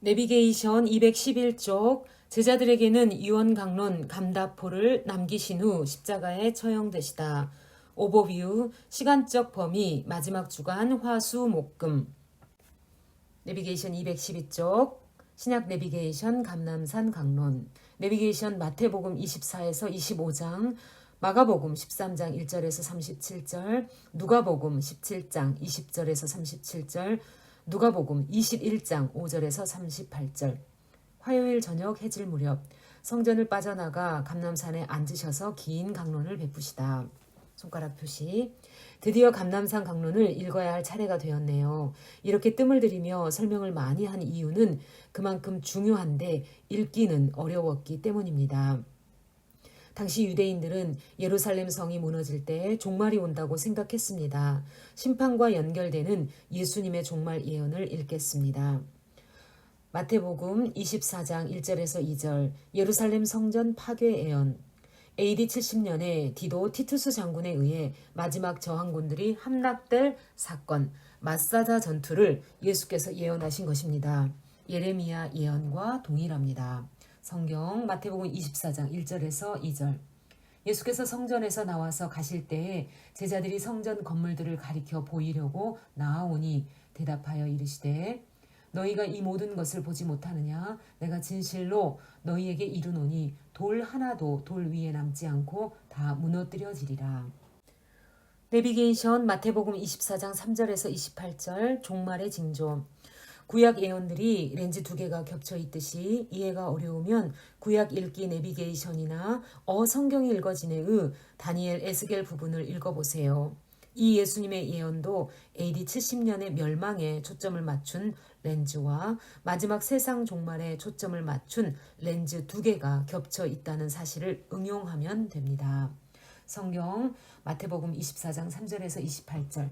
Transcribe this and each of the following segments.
내비게이션 211쪽 제자들에게는 유언강론 감다포를 남기신 후 십자가에 처형되시다. 오버뷰 시간적 범위 마지막 주간 화수 목금. 내비게이션 212쪽 신약 내비게이션 감남산 강론. 내비게이션 마태복음 24에서 25장, 마가복음 13장 1절에서 37절, 누가복음 17장 20절에서 37절, 누가복음 21장 5절에서 38절. 화요일 저녁 해질 무렵 성전을 빠져나가 감람산에 앉으셔서 긴 강론을 베푸시다. 손가락 표시. 드디어 감람산 강론을 읽어야 할 차례가 되었네요. 이렇게 뜸을 들이며 설명을 많이 한 이유는 그만큼 중요한데 읽기는 어려웠기 때문입니다. 당시 유대인들은 예루살렘 성이 무너질 때 종말이 온다고 생각했습니다. 심판과 연결되는 예수님의 종말 예언을 읽겠습니다. 마태복음 24장 1절에서 2절 예루살렘 성전 파괴 예언. AD 70년에 디도 티투스 장군에 의해 마지막 저항군들이 함락될 사건 마사다 전투를 예수께서 예언하신 것입니다. 예레미야 예언과 동일합니다. 성경 마태복음 24장 1절에서 2절. 예수께서 성전에서 나와서 가실 때에 제자들이 성전 건물들을 가리켜 보이려고 나아오니 대답하여 이르시되 너희가 이 모든 것을 보지 못하느냐? 내가 진실로 너희에게 이르노니 돌 하나도 돌 위에 남지 않고 다 무너뜨려지리라. 내비게이션 마태복음 24장 3절에서 28절 종말의 징조. 구약 예언들이 렌즈 2개가 겹쳐 있듯이 이해가 어려우면 구약 읽기 내비게이션이나 성경이 읽어지네의 다니엘 에스겔 부분을 읽어보세요. 이 예수님의 예언도 AD 70년의 멸망에 초점을 맞춘 렌즈와 마지막 세상 종말에 초점을 맞춘 렌즈 2개가 겹쳐 있다는 사실을 응용하면 됩니다. 성경 마태복음 24장 3절에서 28절.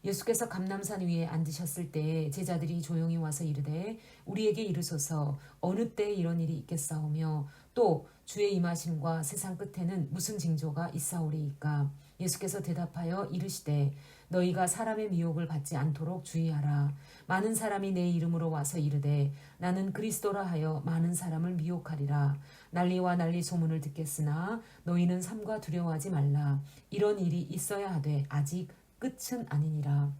예수께서 감람산 위에 앉으셨을 때 제자들이 조용히 와서 이르되 우리에게 이르소서 어느 때에 이런 일이 있겠사오며 또 주의 임하심과 세상 끝에는 무슨 징조가 있사오리이까. 예수께서 대답하여 이르시되 너희가 사람의 미혹을 받지 않도록 주의하라. 많은 사람이 내 이름으로 와서 이르되 나는 그리스도라 하여 많은 사람을 미혹하리라. 난리와 난리 소문을 듣겠으나 너희는 삼가 두려워하지 말라. 이런 일이 있어야 하되 아직 끝은 아니니라.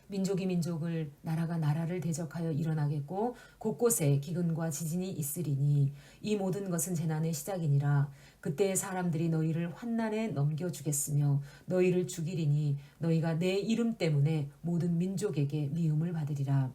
민족이 민족을 나라가 나라를 대적하여 일어나겠고 곳곳에 기근과 지진이 있으리니 이 모든 것은 재난의 시작이니라. 그때 사람들이 너희를 환난에 넘겨주겠으며 너희를 죽이리니 너희가 내 이름 때문에 모든 민족에게 미움을 받으리라.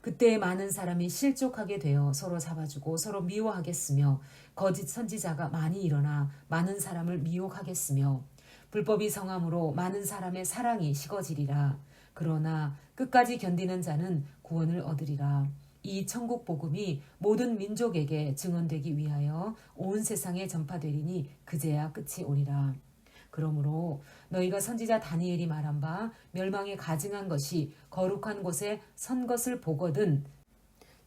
그때 많은 사람이 실족하게 되어 서로 잡아주고 서로 미워하겠으며 거짓 선지자가 많이 일어나 많은 사람을 미혹하겠으며 불법이 성함으로 많은 사람의 사랑이 식어지리라. 그러나 끝까지 견디는 자는 구원을 얻으리라. 이 천국 복음이 모든 민족에게 증언되기 위하여 온 세상에 전파되리니 그제야 끝이 오리라. 그러므로 너희가 선지자 다니엘이 말한 바 멸망에 가증한 것이 거룩한 곳에 선 것을 보거든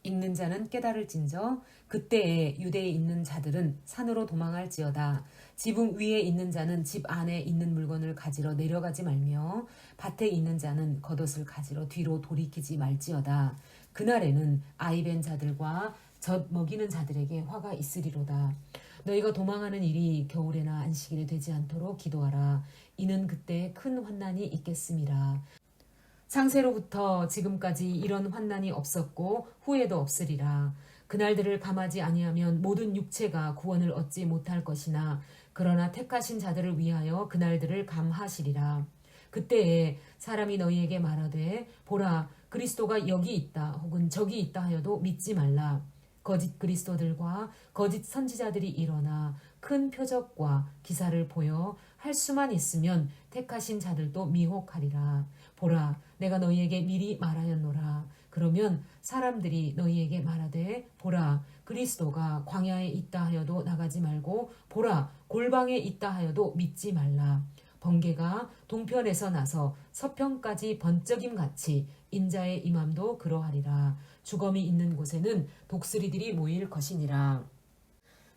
읽는 자는 깨달을진저 그때에 유대에 있는 자들은 산으로 도망할지어다. 지붕 위에 있는 자는 집 안에 있는 물건을 가지러 내려가지 말며 밭에 있는 자는 겉옷을 가지러 뒤로 돌이키지 말지어다. 그날에는 아이벤 자들과 젖 먹이는 자들에게 화가 있으리로다. 너희가 도망하는 일이 겨울에나 안식일에 되지 않도록 기도하라. 이는 그때 큰 환난이 있겠음이라. 창세로부터 지금까지 이런 환난이 없었고 후에도 없으리라. 그날들을 감하지 아니하면 모든 육체가 구원을 얻지 못할 것이나 그러나 택하신 자들을 위하여 그날들을 감하시리라. 그때에 사람이 너희에게 말하되 보라 그리스도가 여기 있다 혹은 저기 있다 하여도 믿지 말라. 거짓 그리스도들과 거짓 선지자들이 일어나 큰 표적과 기사를 보여 할 수만 있으면 택하신 자들도 미혹하리라. 보라 내가 너희에게 미리 말하였노라. 그러면 사람들이 너희에게 말하되 보라 그리스도가 광야에 있다 하여도 나가지 말고 보라 골방에 있다 하여도 믿지 말라. 번개가 동편에서 나서 서편까지 번쩍임 같이 인자의 임함도 그러하리라. 주검이 있는 곳에는 독수리들이 모일 것이니라.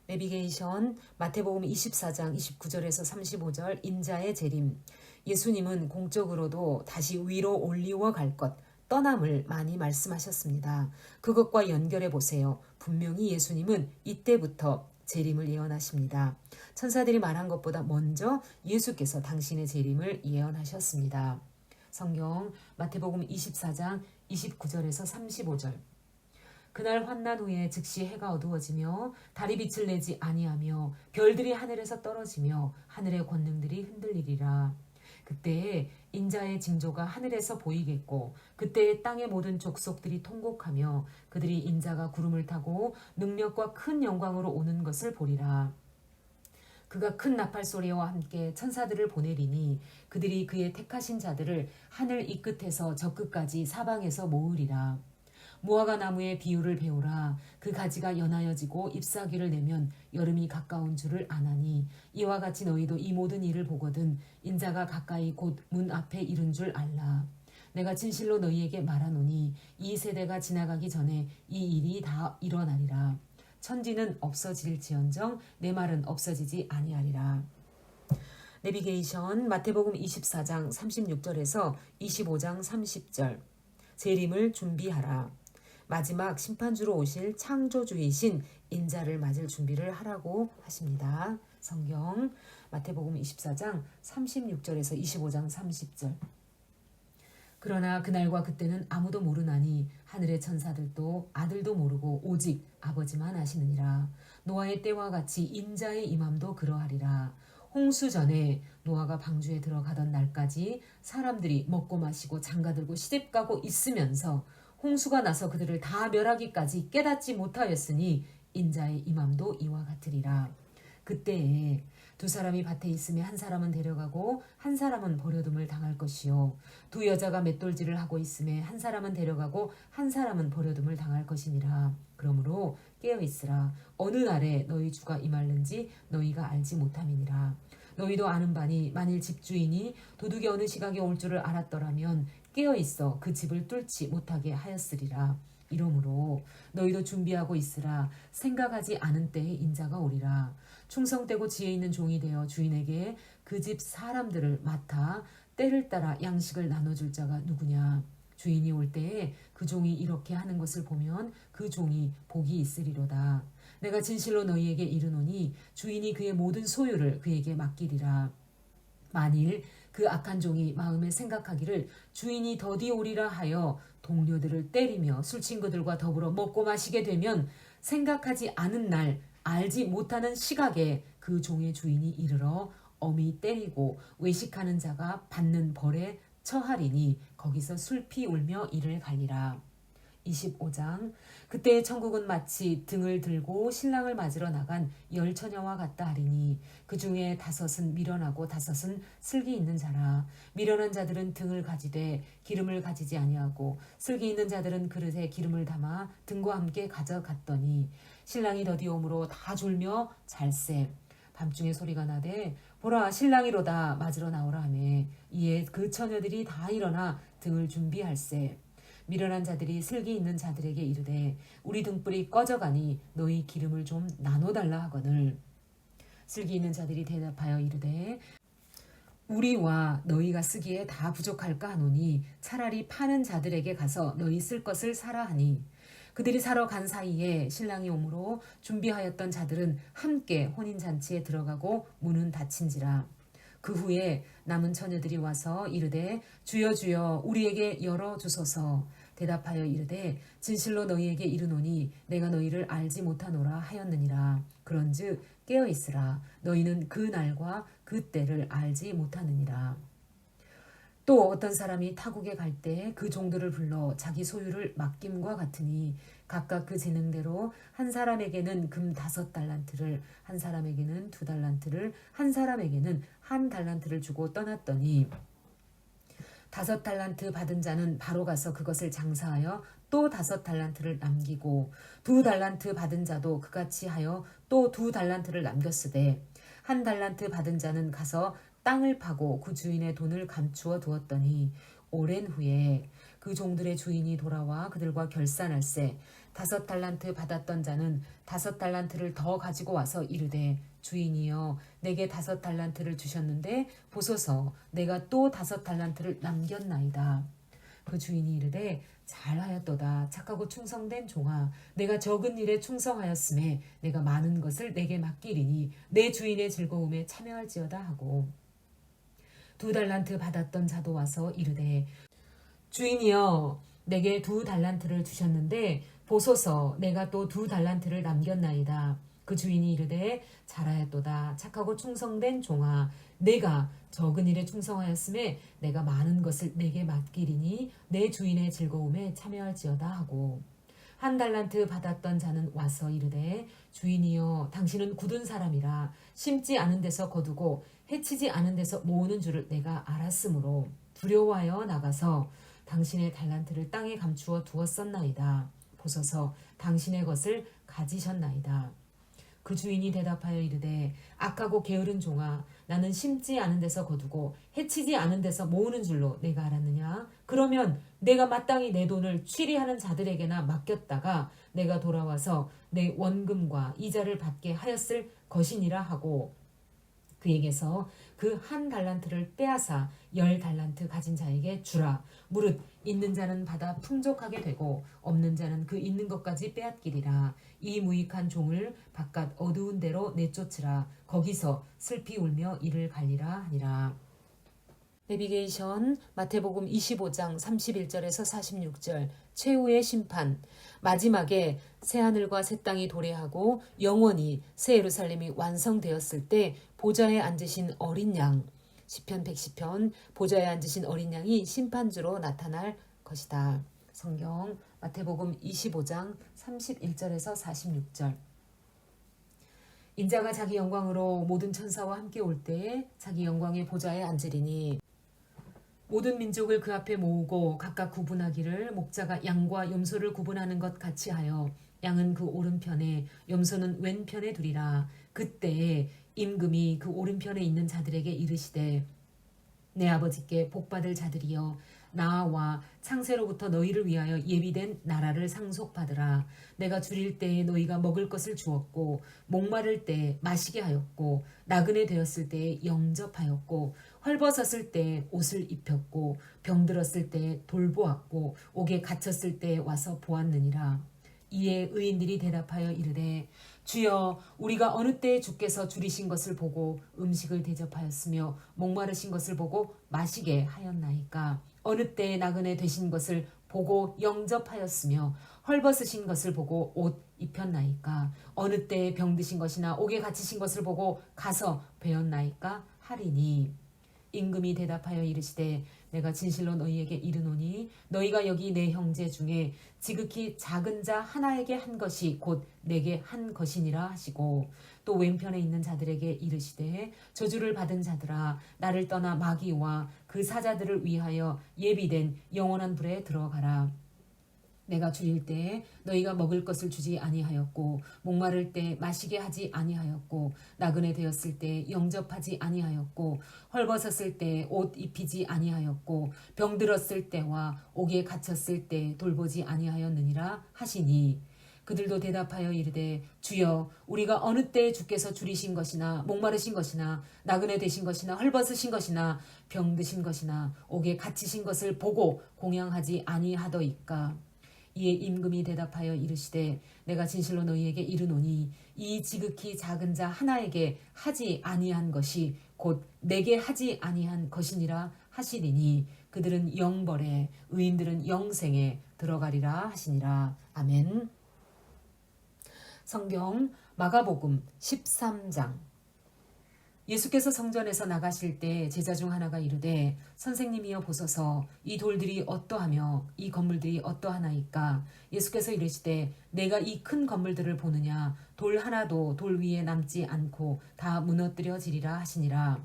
내비게이션 마태복음 24장 29절에서 35절 인자의 재림. 예수님은 공적으로도 다시 위로 올리워 갈 것, 떠남을 많이 말씀하셨습니다. 그것과 연결해 보세요. 분명히 예수님은 이때부터 재림을 예언하십니다. 천사들이 말한 것보다 먼저 예수께서 당신의 재림을 예언하셨습니다. 성경 마태복음 24장 29절에서 35절. 그날 환난 후에 즉시 해가 어두워지며 달이 빛을 내지 아니하며 별들이 하늘에서 떨어지며 하늘의 권능들이 흔들리리라. 그때에 인자의 징조가 하늘에서 보이겠고 그때에 땅의 모든 족속들이 통곡하며 그들이 인자가 구름을 타고 능력과 큰 영광으로 오는 것을 보리라. 그가 큰 나팔 소리와 함께 천사들을 보내리니 그들이 그의 택하신 자들을 하늘 이 끝에서 저 끝까지 사방에서 모으리라. 무화과 나무의 비유를 배우라. 그 가지가 연하여지고 잎사귀를 내면 여름이 가까운 줄을 아나니 이와 같이 너희도 이 모든 일을 보거든 인자가 가까이 곧 문 앞에 이른 줄 알라. 내가 진실로 너희에게 말하노니 이 세대가 지나가기 전에 이 일이 다 일어나리라. 천지는 없어질지언정 내 말은 없어지지 아니하리라. 내비게이션 마태복음 24장 36절에서 25장 30절. 재림을 준비하라. 마지막 심판주로 오실 창조주이신 인자를 맞을 준비를 하라고 하십니다. 성경 마태복음 24장 36절에서 25장 30절. 그러나 그날과 그때는 아무도 모르나니 하늘의 천사들도 아들도 모르고 오직 아버지만 아시느니라. 노아의 때와 같이 인자의 임함도 그러하리라. 홍수 전에 노아가 방주에 들어가던 날까지 사람들이 먹고 마시고 장가들고 시집가고 있으면서 홍수가 나서 그들을 다 멸하기까지 깨닫지 못하였으니 인자의 임함도 이와 같으리라. 그때에 두 사람이 밭에 있으며 한 사람은 데려가고 한 사람은 버려둠을 당할 것이요 두 여자가 맷돌질을 하고 있으며 한 사람은 데려가고 한 사람은 버려둠을 당할 것이니라. 그러므로 깨어있으라. 어느 날에 너희 주가 임할는지 너희가 알지 못함이니라. 너희도 아는 바니 만일 집주인이 도둑이 어느 시각에 올 줄을 알았더라면 깨어있어 그 집을 뚫지 못하게 하였으리라. 이러므로 너희도 준비하고 있으라. 생각하지 않은 때에 인자가 오리라. 충성되고 지혜 있는 종이 되어 주인에게 그 집 사람들을 맡아 때를 따라 양식을 나눠줄 자가 누구냐. 주인이 올 때에 그 종이 이렇게 하는 것을 보면 그 종이 복이 있으리로다. 내가 진실로 너희에게 이르노니 주인이 그의 모든 소유를 그에게 맡기리라. 만일 그 악한 종이 마음에 생각하기를 주인이 더디 오리라 하여 동료들을 때리며 술친구들과 더불어 먹고 마시게 되면 생각하지 않은 날 알지 못하는 시각에 그 종의 주인이 이르러 엄히 때리고 외식하는 자가 받는 벌에 처하리니 거기서 슬피 울며 이를 갈리라. 25장. 그때 천국은 마치 등을 들고 신랑을 맞으러 나간 열 처녀와 같다 하리니 그 중에 5은 미련하고 5은 슬기 있는 자라. 미련한 자들은 등을 가지되 기름을 가지지 아니하고 슬기 있는 자들은 그릇에 기름을 담아 등과 함께 가져갔더니 신랑이 더디 오므로 다 졸며 잘세. 밤중에 소리가 나되 보라 신랑이로다 맞으러 나오라 하매 이에 그 처녀들이 다 일어나 등을 준비할세. 미련한 자들이 슬기 있는 자들에게 이르되 우리 등불이 꺼져가니 너희 기름을 좀 나눠달라 하거늘. 슬기 있는 자들이 대답하여 이르되 우리와 너희가 쓰기에 다 부족할까 하노니 차라리 파는 자들에게 가서 너희 쓸 것을 사라 하니 그들이 사러 간 사이에 신랑이 오므로 준비하였던 자들은 함께 혼인잔치에 들어가고 문은 닫힌지라. 그 후에 남은 처녀들이 와서 이르되 주여 주여 우리에게 열어주소서. 대답하여 이르되 진실로 너희에게 이르노니 내가 너희를 알지 못하노라 하였느니라. 그런즉 깨어있으라. 너희는 그 날과 그 때를 알지 못하느니라. 또 어떤 사람이 타국에 갈 때 그 종들을 불러 자기 소유를 맡김과 같으니 각각 그 재능대로 한 사람에게는 금 5달란트를 한 사람에게는 2달란트를 한 사람에게는 1달란트를 주고 떠났더니 5달란트 받은 자는 바로 가서 그것을 장사하여 또 5달란트를 남기고 2달란트 받은 자도 그같이 하여 또 2달란트를 남겼으되 1달란트 받은 자는 가서 땅을 파고 그 주인의 돈을 감추어 두었더니 오랜 후에 그 종들의 주인이 돌아와 그들과 결산할세 5달란트 받았던 자는 5달란트를 더 가지고 와서 이르되 주인이여 내게 5달란트를 주셨는데 보소서 내가 또 5달란트를 남겼나이다. 그 주인이 이르되 잘하였도다. 착하고 충성된 종아, 내가 적은 일에 충성하였음에 내가 많은 것을 내게 맡기리니 내 주인의 즐거움에 참여할지어다 하고, 2달란트 받았던 자도 와서 이르되 주인이여, 내게 2달란트를 주셨는데 보소서, 내가 또 2달란트를 남겼나이다. 그 주인이 이르되 잘하였도다. 착하고 충성된 종아, 내가 적은 일에 충성하였음에 내가 많은 것을 내게 맡기리니 내 주인의 즐거움에 참여할지어다 하고, 1달란트 받았던 자는 와서 이르되 주인이여, 당신은 굳은 사람이라 심지 않은 데서 거두고 해치지 않은 데서 모으는 줄을 내가 알았으므로 두려워하여 나가서 당신의 달란트를 땅에 감추어 두었었나이다. 보소서, 당신의 것을 가지셨나이다. 그 주인이 대답하여 이르되 악하고 게으른 종아, 나는 심지 않은 데서 거두고 해치지 않은 데서 모으는 줄로 내가 알았느냐? 그러면 내가 마땅히 내 돈을 취리하는 자들에게나 맡겼다가 내가 돌아와서 내 원금과 이자를 받게 하였을 것이니라 하고, 그에게서 그 1달란트를 빼앗아 10달란트 가진 자에게 주라. 무릇 있는 자는 받아 풍족하게 되고 없는 자는 그 있는 것까지 빼앗기리라. 이 무익한 종을 바깥 어두운 데로 내쫓으라. 거기서 슬피 울며 이를 갈리라 하니라. 내비게이션 마태복음 25장 31절에서 46절. 최후의 심판. 마지막에 새하늘과 새 땅이 도래하고 영원히 새 예루살렘이 완성되었을 때 보좌에 앉으신 어린 양, 시편 110편, 보좌에 앉으신 어린 양이 심판주로 나타날 것이다. 성경 마태복음 25장 31절에서 46절. 인자가 자기 영광으로 모든 천사와 함께 올 때에 자기 영광의 보좌에 앉으리니, 모든 민족을 그 앞에 모으고 각각 구분하기를 목자가 양과 염소를 구분하는 것 같이 하여 양은 그 오른편에 염소는 왼편에 두리라. 그때에 임금이 그 오른편에 있는 자들에게 이르시되 내 아버지께 복받을 자들이여, 나와 창세로부터 너희를 위하여 예비된 나라를 상속받으라. 내가 줄일 때에 너희가 먹을 것을 주었고, 목마를 때 마시게 하였고, 나그네 되었을 때에 영접하였고, 헐벗었을 때 옷을 입혔고, 병들었을 때 돌보았고, 옥에 갇혔을 때 와서 보았느니라. 이에 의인들이 대답하여 이르되 주여, 우리가 어느 때에 주께서 줄이신 것을 보고 음식을 대접하였으며 목마르신 것을 보고 마시게 하였나이까? 어느 때에 나그네 되신 것을 보고 영접하였으며 헐벗으신 것을 보고 옷 입혔나이까? 어느 때에 병드신 것이나 옥에 갇히신 것을 보고 가서 배웠나이까? 하리니, 임금이 대답하여 이르시되 내가 진실로 너희에게 이르노니 너희가 여기 내 형제 중에 지극히 작은 자 하나에게 한 것이 곧 내게 한 것이니라 하시고, 또 왼편에 있는 자들에게 이르시되 저주를 받은 자들아, 나를 떠나 마귀와 그 사자들을 위하여 예비된 영원한 불에 들어가라. 내가 줄일 때에 너희가 먹을 것을 주지 아니하였고, 목마를 때 마시게 하지 아니하였고, 나그네 되었을 때 영접하지 아니하였고, 헐벗었을 때 옷 입히지 아니하였고, 병들었을 때와 옥에 갇혔을 때 돌보지 아니하였느니라 하시니, 그들도 대답하여 이르되 주여, 우리가 어느 때에 주께서 줄이신 것이나 목마르신 것이나 나그네 되신 것이나 헐벗으신 것이나 병드신 것이나 옥에 갇히신 것을 보고 공양하지 아니하더이까? 이에 임금이 대답하여 이르시되 내가 진실로 너희에게 이르노니 이 지극히 작은 자 하나에게 하지 아니한 것이 곧 내게 하지 아니한 것이니라 하시리니, 그들은 영벌에 의인들은 영생에 들어가리라 하시니라. 아멘. 성경 마가복음 13장. 예수께서 성전에서 나가실 때 제자 중 하나가 이르되 선생님이여 보소서, 이 돌들이 어떠하며 이 건물들이 어떠하나이까? 예수께서 이르시되 내가 이 큰 건물들을 보느냐? 돌 하나도 돌 위에 남지 않고 다 무너뜨려지리라 하시니라.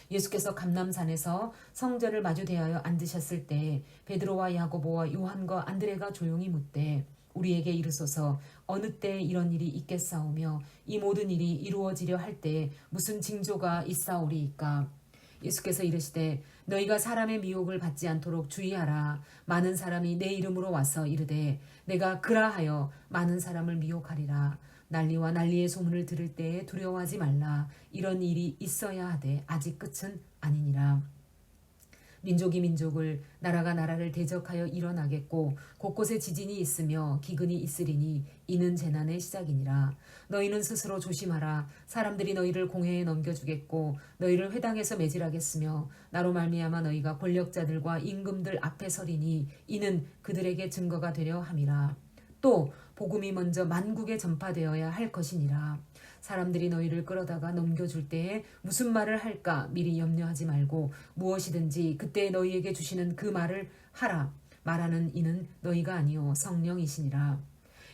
예수께서 감람산에서 성전을 마주 대하여 앉으셨을 때 베드로와 야고보와 요한과 안드레가 조용히 묻되 우리에게 이르소서, 어느 때 이런 일이 있겠사오며 이 모든 일이 이루어지려 할 때에 무슨 징조가 있사오리이까? 예수께서 이르시되 너희가 사람의 미혹을 받지 않도록 주의하라. 많은 사람이 내 이름으로 와서 이르되 내가 그라하여 많은 사람을 미혹하리라. 난리와 난리의 소문을 들을 때에 두려워하지 말라. 이런 일이 있어야 하되 아직 끝은 아니니라. 민족이 민족을 나라가 나라를 대적하여 일어나겠고 곳곳에 지진이 있으며 기근이 있으리니 이는 재난의 시작이니라. 너희는 스스로 조심하라. 사람들이 너희를 공회에 넘겨주겠고 너희를 회당에서 매질하겠으며 나로 말미암아 너희가 권력자들과 임금들 앞에 서리니 이는 그들에게 증거가 되려 함이라. 또 복음이 먼저 만국에 전파되어야 할 것이니라. 사람들이 너희를 끌어다가 넘겨줄 때에 무슨 말을 할까 미리 염려하지 말고 무엇이든지 그때 너희에게 주시는 그 말을 하라. 말하는 이는 너희가 아니요 성령이시니라.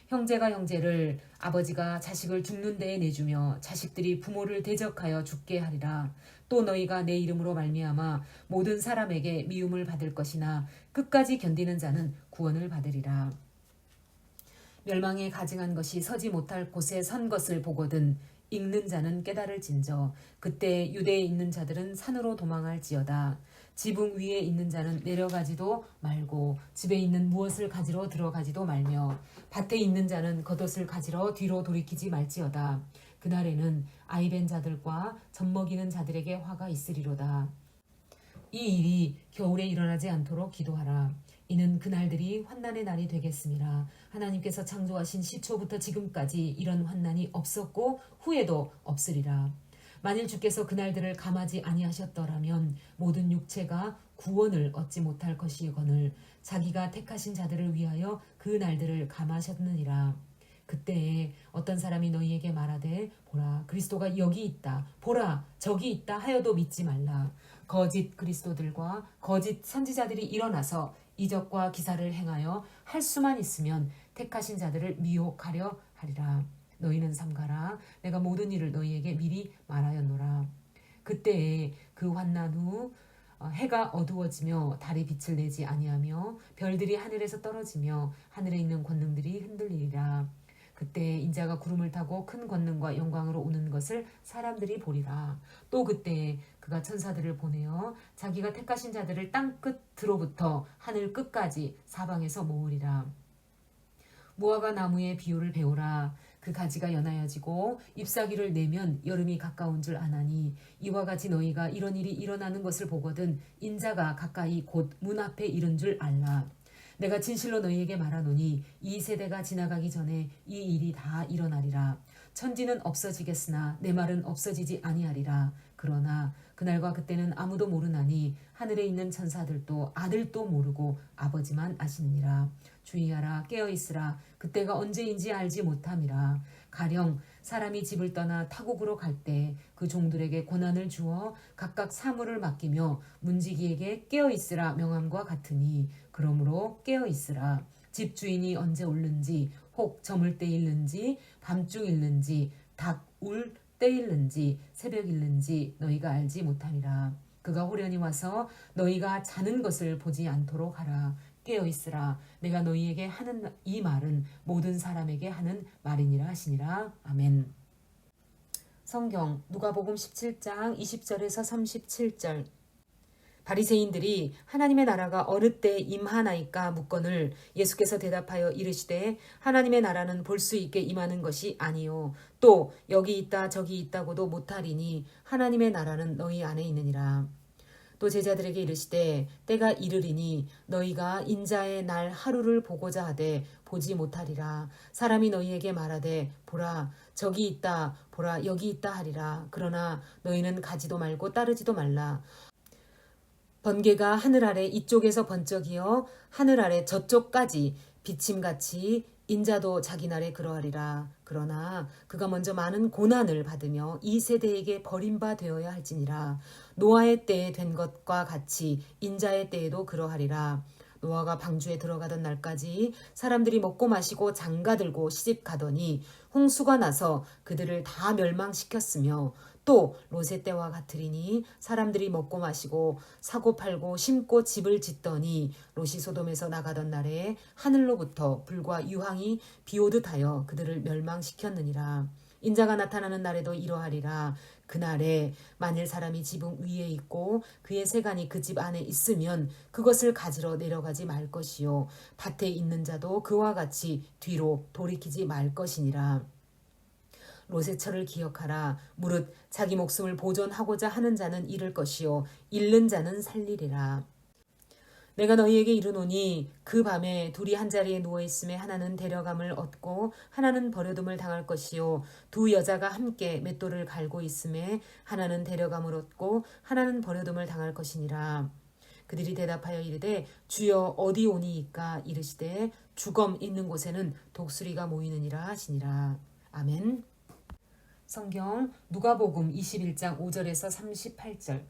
형제가 형제를 아버지가 자식을 죽는 데에 내주며 자식들이 부모를 대적하여 죽게 하리라. 또 너희가 내 이름으로 말미암아 모든 사람에게 미움을 받을 것이나 끝까지 견디는 자는 구원을 받으리라. 멸망에 가증한 것이 서지 못할 곳에 선 것을 보거든 읽는 자는 깨달을진저 그때 유대에 있는 자들은 산으로 도망할지어다. 지붕 위에 있는 자는 내려가지도 말고 집에 있는 무엇을 가지러 들어가지도 말며 밭에 있는 자는 겉옷을 가지러 뒤로 돌이키지 말지어다. 그날에는 아이벤 자들과 젖먹이는 자들에게 화가 있으리로다. 이 일이 겨울에 일어나지 않도록 기도하라. 이는 그날들이 환난의 날이 되겠습니다. 하나님께서 창조하신 시초부터 지금까지 이런 환난이 없었고 후에도 없으리라. 만일 주께서 그날들을 감하지 아니하셨더라면 모든 육체가 구원을 얻지 못할 것이거늘 자기가 택하신 자들을 위하여 그 날들을 감하셨느니라. 그때에 어떤 사람이 너희에게 말하되 보라 그리스도가 여기 있다 보라 저기 있다 하여도 믿지 말라. 거짓 그리스도들과 거짓 선지자들이 일어나서 이적과 기사를 행하여 할 수만 있으면 택하신 자들을 미혹하려 하리라. 너희는 삼가라. 내가 모든 일을 너희에게 미리 말하였노라. 그때에 그 환난 후 해가 어두워지며 달이 빛을 내지 아니하며 별들이 하늘에서 떨어지며 하늘에 있는 권능들이 흔들리리라. 그때 인자가 구름을 타고 큰 권능과 영광으로 오는 것을 사람들이 보리라. 또 그때 그가 천사들을 보내어 자기가 택하신 자들을 땅 끝으로부터 하늘 끝까지 사방에서 모으리라. 무화과 나무의 비유를 배우라. 그 가지가 연하여지고 잎사귀를 내면 여름이 가까운 줄 아나니 이와 같이 너희가 이런 일이 일어나는 것을 보거든 인자가 가까이 곧 문 앞에 이른 줄 알라. 내가 진실로 너희에게 말하노니 이 세대가 지나가기 전에 이 일이 다 일어나리라. 천지는 없어지겠으나 내 말은 없어지지 아니하리라. 그러나 그날과 그때는 아무도 모르나니 하늘에 있는 천사들도 아들도 모르고 아버지만 아시느니라. 주의하라 깨어있으라. 그때가 언제인지 알지 못함이라. 가령 사람이 집을 떠나 타국으로 갈 때 그 종들에게 고난을 주어 각각 사물을 맡기며 문지기에게 깨어있으라 명함과 같으니 그러므로 깨어있으라. 집주인이 언제 올는지 혹 저물 때 일는지 밤중 일는지 닭 울 때 일는지 새벽 일는지 너희가 알지 못함이라. 그가 호련히 와서 너희가 자는 것을 보지 않도록 하라. 깨어있으라. 내가 너희에게 하는 이 말은 모든 사람에게 하는 말이니라 하시니라. 아멘. 성경 누가복음 17장 20절에서 37절. 바리새인들이 하나님의 나라가 어느 때 임하나이까 묻거늘 예수께서 대답하여 이르시되 하나님의 나라는 볼 수 있게 임하는 것이 아니요 또 여기 있다 저기 있다고도 못하리니 하나님의 나라는 너희 안에 있느니라. 또 제자들에게 이르시되 때가 이르리니 너희가 인자의 날 하루를 보고자 하되 보지 못하리라. 사람이 너희에게 말하되 보라 저기 있다 보라 여기 있다 하리라. 그러나 너희는 가지도 말고 따르지도 말라. 번개가 하늘 아래 이쪽에서 번쩍이어 하늘 아래 저쪽까지 비침같이 인자도 자기 날에 그러하리라. 그러나 그가 먼저 많은 고난을 받으며 이 세대에게 버림바 되어야 할지니라. 노아의 때에 된 것과 같이 인자의 때에도 그러하리라. 노아가 방주에 들어가던 날까지 사람들이 먹고 마시고 장가들고 시집가더니 홍수가 나서 그들을 다 멸망시켰으며 또 롯의 때와 같으리니 사람들이 먹고 마시고 사고 팔고 심고 집을 짓더니 롯이 소돔에서 나가던 날에 하늘로부터 불과 유황이 비오듯 하여 그들을 멸망시켰느니라. 인자가 나타나는 날에도 이러하리라. 그날에 만일 사람이 지붕 위에 있고 그의 세간이 그 집 안에 있으면 그것을 가지러 내려가지 말 것이요 밭에 있는 자도 그와 같이 뒤로 돌이키지 말 것이니라. 롯의 철을 기억하라. 무릇 자기 목숨을 보존하고자 하는 자는 잃을 것이요 잃는 자는 살리리라. 내가 너희에게 이르노니 그 밤에 둘이 한 자리에 누워 있음에 하나는 데려감을 얻고 하나는 버려둠을 당할 것이요 두 여자가 함께 맷돌을 갈고 있음에 하나는 데려감을 얻고 하나는 버려둠을 당할 것이니라. 그들이 대답하여 이르되 주여 어디 오니이까? 이르시되 주검 있는 곳에는 독수리가 모이느니라 하시니라. 아멘. 성경 누가복음 21장 5절에서 38절.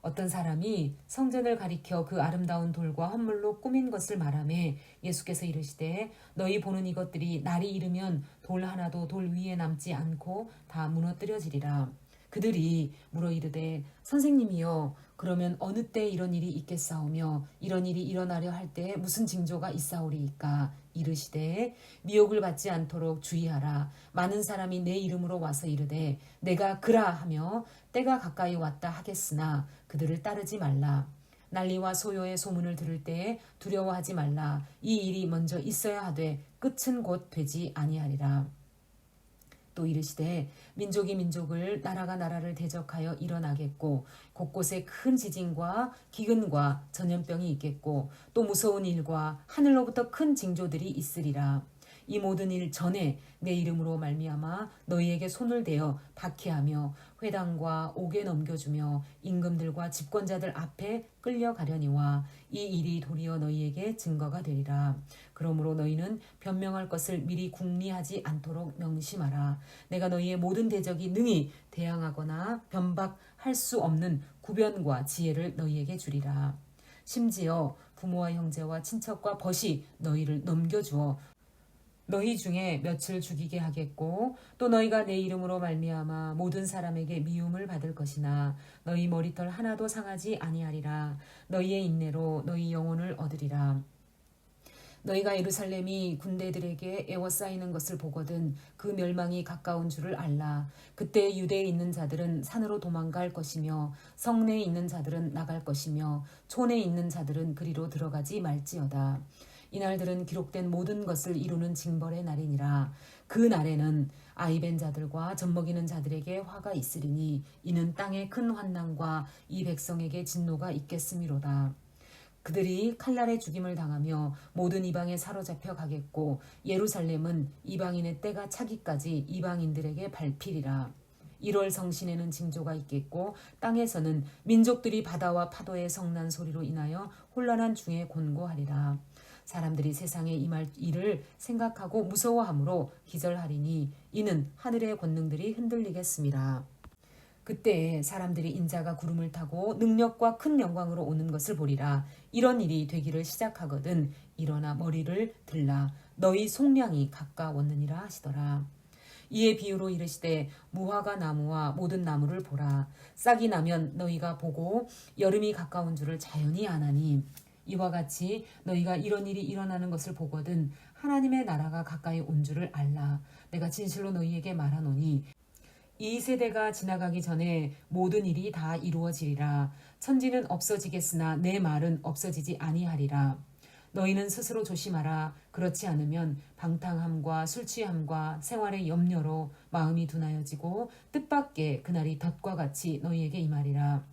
어떤 사람이 성전을 가리켜 그 아름다운 돌과 헌물로 꾸민 것을 말하매 예수께서 이르시되 너희 보는 이것들이 날이 이르면 돌 하나도 돌 위에 남지 않고 다 무너뜨려지리라. 그들이 물어 이르되 선생님이여 그러면 어느 때 이런 일이 있겠사오며 이런 일이 일어나려 할 때 무슨 징조가 있사오리이까? 이르시되 미혹을 받지 않도록 주의하라. 많은 사람이 내 이름으로 와서 이르되 내가 그라 하며 때가 가까이 왔다 하겠으나 그들을 따르지 말라. 난리와 소요의 소문을 들을 때에 두려워하지 말라. 이 일이 먼저 있어야 하되 끝은 곧 되지 아니하리라. 또 이르시되 민족이 민족을 나라가 나라를 대적하여 일어나겠고 곳곳에 큰 지진과 기근과 전염병이 있겠고 또 무서운 일과 하늘로부터 큰 징조들이 있으리라. 이 모든 일 전에 내 이름으로 말미암아 너희에게 손을 대어 박해하며 회당과 옥에 넘겨주며 임금들과 집권자들 앞에 끌려가려니와 이 일이 도리어 너희에게 증거가 되리라. 그러므로 너희는 변명할 것을 미리 궁리하지 않도록 명심하라. 내가 너희의 모든 대적이 능히 대항하거나 변박할 수 없는 구변과 지혜를 너희에게 주리라. 심지어 부모와 형제와 친척과 벗이 너희를 넘겨주어 너희 중에 몇을 죽이게 하겠고 또 너희가 내 이름으로 말미암아 모든 사람에게 미움을 받을 것이나 너희 머리털 하나도 상하지 아니하리라. 너희의 인내로 너희 영혼을 얻으리라. 너희가 예루살렘이 군대들에게 에워싸이는 것을 보거든 그 멸망이 가까운 줄을 알라. 그때 유대에 있는 자들은 산으로 도망갈 것이며 성내에 있는 자들은 나갈 것이며 촌에 있는 자들은 그리로 들어가지 말지어다. 이날들은 기록된 모든 것을 이루는 징벌의 날이니라. 그 날에는 아이벤 자들과 젖먹이는 자들에게 화가 있으리니 이는 땅에 큰 환난과 이 백성에게 진노가 있겠음이로다. 그들이 칼날에 죽임을 당하며 모든 이방에 사로잡혀 가겠고 예루살렘은 이방인의 때가 차기까지 이방인들에게 밟히리라. 1월 성신에는 징조가 있겠고 땅에서는 민족들이 바다와 파도의 성난 소리로 인하여 혼란한 중에 곤고하리라. 사람들이 세상에 임할 일을 생각하고 무서워하므로 기절하리니 이는 하늘의 권능들이 흔들리겠습니다. 그때에 사람들이 인자가 구름을 타고 능력과 큰 영광으로 오는 것을 보리라. 이런 일이 되기를 시작하거든 일어나 머리를 들라. 너희 속량이 가까웠느니라 하시더라. 이에 비유로 이르시되 무화과 나무와 모든 나무를 보라. 싹이 나면 너희가 보고 여름이 가까운 줄을 자연히 아나니 이와 같이 너희가 이런 일이 일어나는 것을 보거든 하나님의 나라가 가까이 온 줄을 알라. 내가 진실로 너희에게 말하노니 이 세대가 지나가기 전에 모든 일이 다 이루어지리라. 천지는 없어지겠으나 내 말은 없어지지 아니하리라. 너희는 스스로 조심하라. 그렇지 않으면 방탕함과 술취함과 생활의 염려로 마음이 둔하여지고 뜻밖의 그날이 덫과 같이 너희에게 임하리라.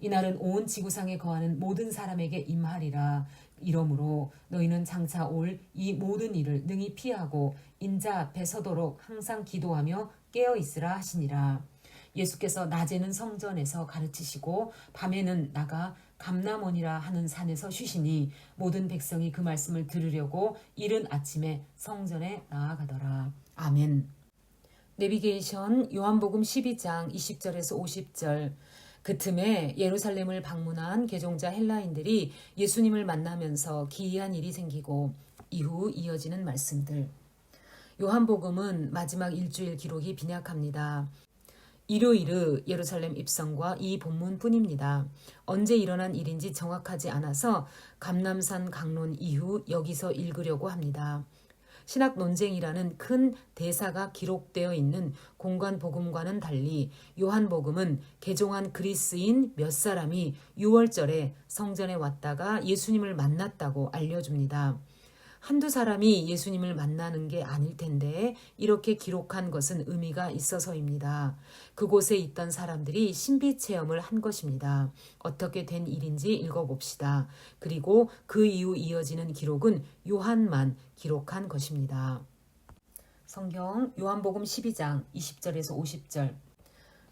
이날은 온 지구상에 거하는 모든 사람에게 임하리라. 이러므로 너희는 장차 올 이 모든 일을 능히 피하고 인자 앞에 서도록 항상 기도하며 깨어 있으라 하시니라. 예수께서 낮에는 성전에서 가르치시고 밤에는 나가 감람원이라 하는 산에서 쉬시니 모든 백성이 그 말씀을 들으려고 이른 아침에 성전에 나아가더라. 아멘. 내비게이션 요한복음 12장 20절에서 50절. 그 틈에 예루살렘을 방문한 개종자 헬라인들이 예수님을 만나면서 기이한 일이 생기고 이후 이어지는 말씀들. 요한복음은 마지막 일주일 기록이 빈약합니다. 일요일의 예루살렘 입성과 이 본문뿐입니다. 언제 일어난 일인지 정확하지 않아서 감람산 강론 이후 여기서 읽으려고 합니다. 신학 논쟁이라는 큰 대사가 기록되어 있는 공간 복음과는 달리 요한복음은 개종한 그리스인 몇 사람이 6월절에 성전에 왔다가 예수님을 만났다고 알려줍니다. 한두 사람이 예수님을 만나는 게 아닐 텐데 이렇게 기록한 것은 의미가 있어서입니다. 그곳에 있던 사람들이 신비 체험을 한 것입니다. 어떻게 된 일인지 읽어봅시다. 그리고 그 이후 이어지는 기록은 요한만 기록한 것입니다. 성경 요한복음 12장 20절에서 50절.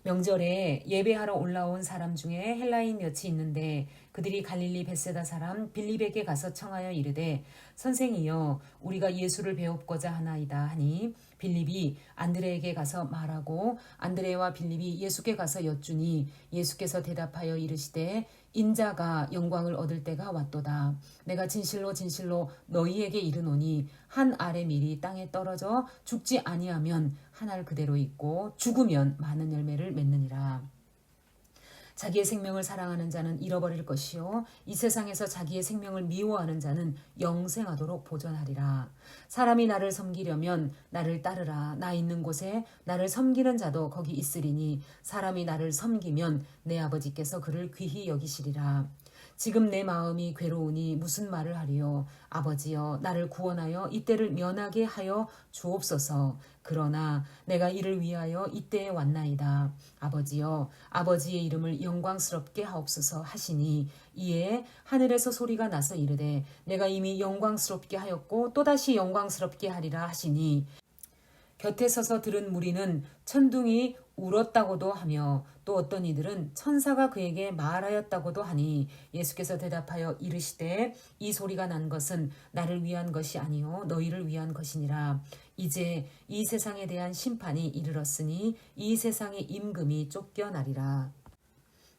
명절에 예배하러 올라온 사람 중에 헬라인 엿이 있는데 그들이 갈릴리 벳세다 사람 빌립에게 가서 청하여 이르되 선생이여 우리가 예수를 배웁고자 하나이다 하니 빌립이 안드레에게 가서 말하고 안드레와 빌립이 예수께 가서 여쭈니 예수께서 대답하여 이르시되 인자가 영광을 얻을 때가 왔도다. 내가 진실로 진실로 너희에게 이르노니 한 알의 밀이 땅에 떨어져 죽지 아니하면 한 알 그대로 있고 죽으면 많은 열매를 맺느니라. 자기의 생명을 사랑하는 자는 잃어버릴 것이요 이 세상에서 자기의 생명을 미워하는 자는 영생하도록 보존하리라. 사람이 나를 섬기려면 나를 따르라. 나 있는 곳에 나를 섬기는 자도 거기 있으리니 사람이 나를 섬기면 내 아버지께서 그를 귀히 여기시리라. 지금 내 마음이 괴로우니 무슨 말을 하리요. 아버지여 나를 구원하여 이때를 면하게 하여 주옵소서. 그러나 내가 이를 위하여 이때에 왔나이다. 아버지여 아버지의 이름을 영광스럽게 하옵소서 하시니 이에 하늘에서 소리가 나서 이르되 내가 이미 영광스럽게 하였고 또다시 영광스럽게 하리라 하시니 곁에 서서 들은 무리는 천둥이 울었다고도 하며 또 어떤 이들은 천사가 그에게 말하였다고도 하니 예수께서 대답하여 이르시되 이 소리가 난 것은 나를 위한 것이 아니요 너희를 위한 것이니라. 이제 이 세상에 대한 심판이 이르렀으니 이 세상의 임금이 쫓겨나리라.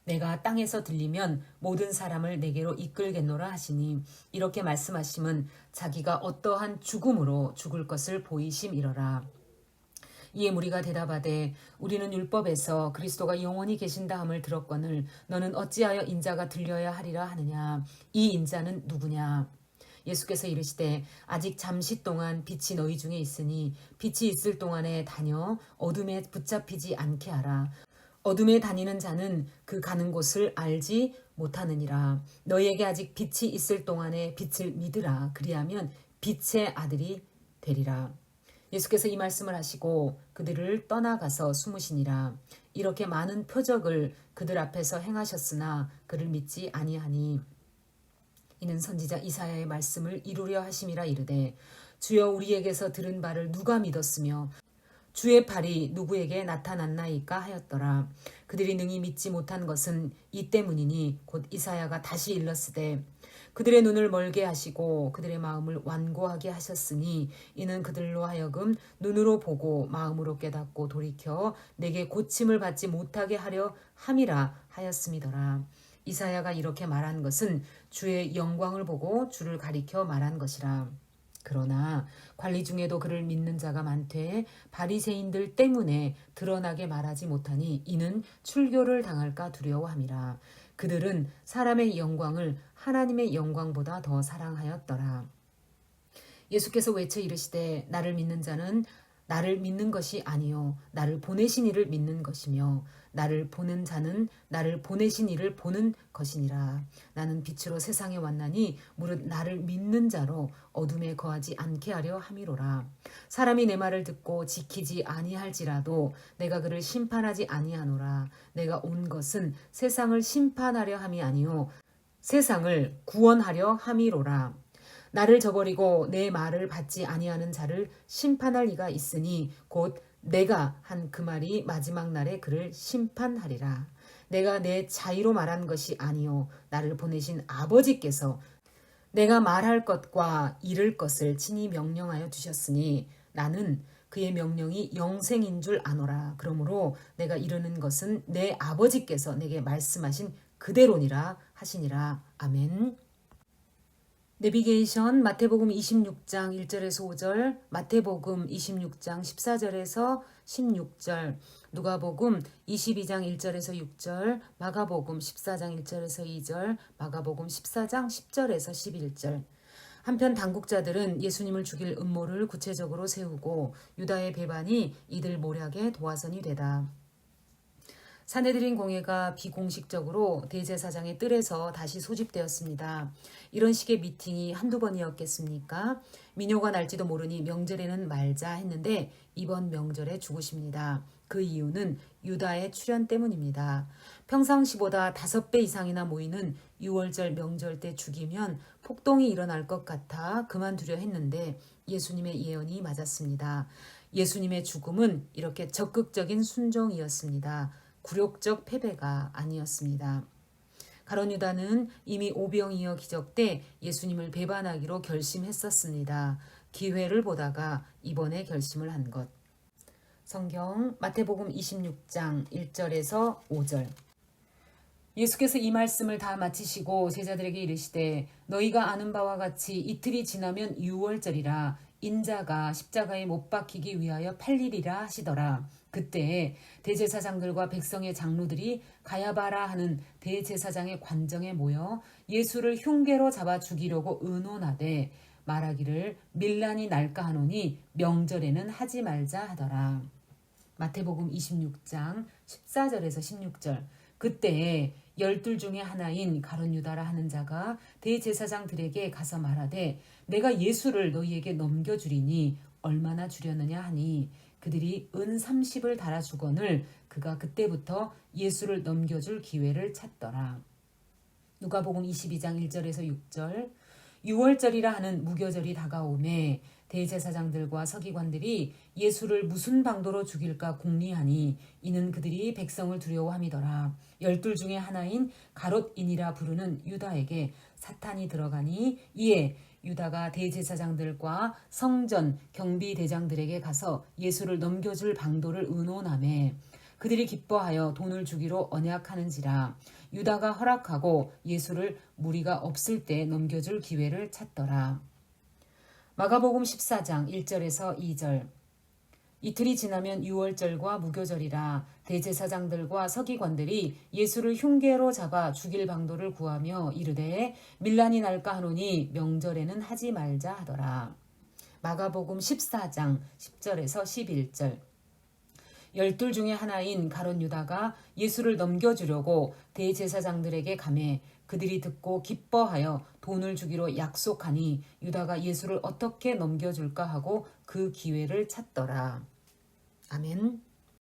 내가 땅에서 들리면 모든 사람을 내게로 이끌겠노라 하시니 이렇게 말씀하심은 자기가 어떠한 죽음으로 죽을 것을 보이심이러라. 이에 무리가 대답하되 우리는 율법에서 그리스도가 영원히 계신다 함을 들었거늘 너는 어찌하여 인자가 들려야 하리라 하느냐. 이 인자는 누구냐. 예수께서 이르시되 아직 잠시 동안 빛이 너희 중에 있으니 빛이 있을 동안에 다녀 어둠에 붙잡히지 않게 하라. 어둠에 다니는 자는 그 가는 곳을 알지 못하느니라. 너희에게 아직 빛이 있을 동안에 빛을 믿으라. 그리하면 빛의 아들이 되리라. 예수께서 이 말씀을 하시고 그들을 떠나가서 숨으시니라. 이렇게 많은 표적을 그들 앞에서 행하셨으나 그를 믿지 아니하니 이는 선지자 이사야의 말씀을 이루려 하심이라 이르되 주여 우리에게서 들은 바를 누가 믿었으며 주의 팔이 누구에게 나타났나이까 하였더라. 그들이 능히 믿지 못한 것은 이 때문이니 곧 이사야가 다시 일렀으되 그들의 눈을 멀게 하시고 그들의 마음을 완고하게 하셨으니 이는 그들로 하여금 눈으로 보고 마음으로 깨닫고 돌이켜 내게 고침을 받지 못하게 하려 함이라 하였음이더라. 이사야가 이렇게 말한 것은 주의 영광을 보고 주를 가리켜 말한 것이라. 그러나 관리 중에도 그를 믿는 자가 많되 바리새인들 때문에 드러나게 말하지 못하니 이는 출교를 당할까 두려워함이라. 그들은 사람의 영광을 하나님의 영광보다 더 사랑하였더라. 예수께서 외쳐 이르시되 나를 믿는 자는 나를 믿는 것이 아니요 나를 보내신 이를 믿는 것이며 나를 보는 자는 나를 보내신 이를 보는 것이니라. 나는 빛으로 세상에 왔나니 무릇 나를 믿는 자로 어둠에 거하지 않게 하려 함이로라. 사람이 내 말을 듣고 지키지 아니할지라도 내가 그를 심판하지 아니하노라. 내가 온 것은 세상을 심판하려 함이 아니요 세상을 구원하려 함이로라. 나를 저버리고 내 말을 받지 아니하는 자를 심판할 이가 있으니 곧 내가 한 그 말이 마지막 날에 그를 심판하리라. 내가 내 자의로 말한 것이 아니요 나를 보내신 아버지께서 내가 말할 것과 이를 것을 친히 명령하여 주셨으니 나는 그의 명령이 영생인 줄 아노라. 그러므로 내가 이르는 것은 내 아버지께서 내게 말씀하신 그대로니라 하시니라. 아멘. 내비게이션 마태복음 26장 1절에서 5절, 마태복음 26장 14절에서 16절, 누가복음 22장 1절에서 6절, 마가복음 14장 1절에서 2절, 마가복음 14장 10절에서 11절. 한편 당국자들은 예수님을 죽일 음모를 구체적으로 세우고 유다의 배반이 이들 모략의 도화선이 되다. 사내들인 공회가 비공식적으로 대제사장의 뜰에서 다시 소집되었습니다. 이런 식의 미팅이 한두 번이었겠습니까? 민요가 날지도 모르니 명절에는 말자 했는데 이번 명절에 죽으십니다. 그 이유는 유다의 출현 때문입니다. 평상시보다 5배 이상이나 모이는 6월절 명절 때 죽이면 폭동이 일어날 것 같아 그만두려 했는데 예수님의 예언이 맞았습니다. 예수님의 죽음은 이렇게 적극적인 순종이었습니다. 굴욕적 패배가 아니었습니다. 가룟 유다는 이미 오병이어 기적 때 예수님을 배반하기로 결심했었습니다. 기회를 보다가 이번에 결심을 한 것. 성경 마태복음 26장 1절에서 5절. 예수께서 이 말씀을 다 마치시고 제자들에게 이르시되 너희가 아는 바와 같이 이틀이 지나면 6월절이라 인자가 십자가에 못 박히기 위하여 팔리리라 하시더라. 그때 대제사장들과 백성의 장로들이 가야바라 하는 대제사장의 관정에 모여 예수를 흉계로 잡아 죽이려고 의논하되 말하기를 밀란이 날까 하노니 명절에는 하지 말자 하더라. 마태복음 26장 14절에서 16절. 그때 12 중에 하나인 가룟 유다라 하는 자가 대제사장들에게 가서 말하되 내가 예수를 너희에게 넘겨주리니 얼마나 주려느냐 하니 그들이 은 30을 달아주거늘 그가 그때부터 예수를 넘겨줄 기회를 찾더라. 누가복음 22장 1절에서 6절. 6월절이라 하는 무교절이 다가오매 대제사장들과 서기관들이 예수를 무슨 방도로 죽일까 궁리하니 이는 그들이 백성을 두려워함이더라. 12 중에 하나인 가롯인이라 부르는 유다에게 사탄이 들어가니 이에 유다가 대제사장들과 성전 경비대장들에게 가서 예수를 넘겨줄 방도를 의논하매 그들이 기뻐하여 돈을 주기로 언약하는지라. 유다가 허락하고 예수를 무리가 없을 때 넘겨줄 기회를 찾더라. 마가복음 14장 1절에서 2절. 이틀이 지나면 6월절과 무교절이라 대제사장들과 서기관들이 예수를 흉계로 잡아 죽일 방도를 구하며 이르되 밀란이 날까 하노니 명절에는 하지 말자 하더라. 마가복음 14장 10절에서 11절. 12 중에 하나인 가룟 유다가 예수를 넘겨주려고 대제사장들에게 가매 그들이 듣고 기뻐하여 돈을 주기로 약속하니 유다가 예수를 어떻게 넘겨줄까 하고 그 기회를 찾더라. 아멘.